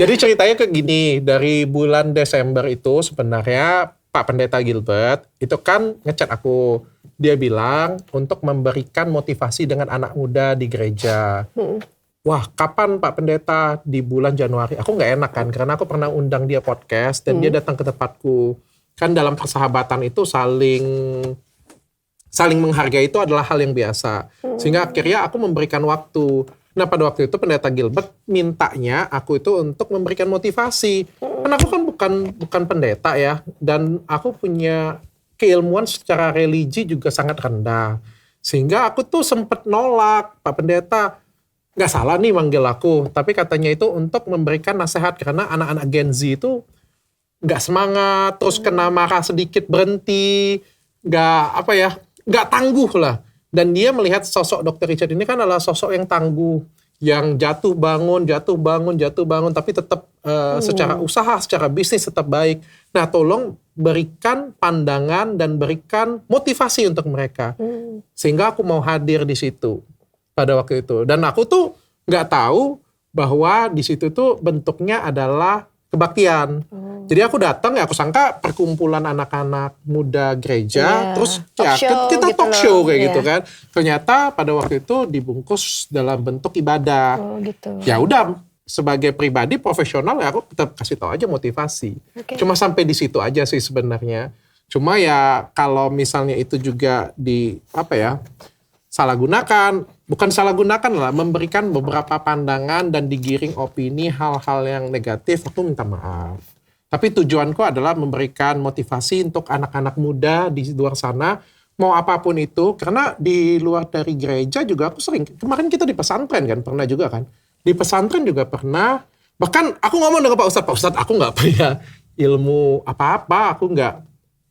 Jadi ceritanya kayak gini, dari bulan Desember itu sebenarnya Pak Pendeta Gilbert itu kan ngechat aku. Dia bilang untuk memberikan motivasi dengan anak muda di gereja. Wah, kapan Pak Pendeta? Di bulan Januari. Aku nggak enak kan, karena aku pernah undang dia podcast dan dia datang ke tempatku. Kan dalam persahabatan itu saling menghargai itu adalah hal yang biasa. Sehingga akhirnya aku memberikan waktu. Nah pada waktu itu Pendeta Gilbert mintanya aku itu untuk memberikan motivasi. Karena aku kan bukan pendeta ya. Dan aku punya keilmuan secara religi juga sangat rendah. Sehingga aku tuh sempet nolak, Pak Pendeta. Gak salah nih manggil aku. Tapi katanya itu untuk memberikan nasihat. Karena anak-anak Gen Z itu gak semangat. Terus kena marah sedikit berhenti. Gak tangguh lah. Dan dia melihat sosok Dr. Richard ini kan adalah sosok yang tangguh. Yang jatuh bangun, tapi tetap secara usaha, secara bisnis tetap baik. Nah tolong berikan pandangan dan berikan motivasi untuk mereka. Sehingga aku mau hadir di situ pada waktu itu. Dan aku tuh gak tahu bahwa di situ tuh bentuknya adalah kebaktian. Jadi aku datang ya aku sangka perkumpulan anak-anak muda gereja, terus ya kita talk show kayak gitu kan. Ternyata pada waktu itu dibungkus dalam bentuk ibadah. Ya udah sebagai pribadi profesional ya aku tetap kasih tahu aja motivasi. Cuma sampai di situ aja sih sebenarnya. Cuma ya kalau misalnya itu juga salah gunakan, bukan salah gunakan lah, memberikan beberapa pandangan dan digiring opini hal-hal yang negatif, aku minta maaf. Tapi tujuanku adalah memberikan motivasi untuk anak-anak muda di luar sana, mau apapun itu, karena di luar dari gereja juga aku sering, kemarin kita di pesantren kan, pernah juga kan, di pesantren juga pernah, bahkan aku ngomong dengan Pak Ustadz aku nggak punya ilmu apa-apa, aku nggak,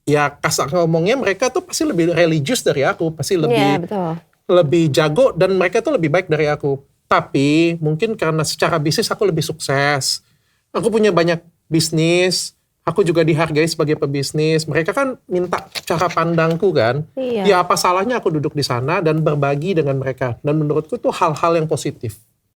ya kasar ngomongnya mereka tuh pasti lebih religius dari aku, pasti lebih jago dan mereka tuh lebih baik dari aku. Tapi mungkin karena secara bisnis aku lebih sukses. Aku punya banyak bisnis. Aku juga dihargai sebagai pebisnis. Mereka kan minta cara pandangku kan. Ya apa salahnya aku duduk di sana dan berbagi dengan mereka. Dan menurutku itu hal-hal yang positif.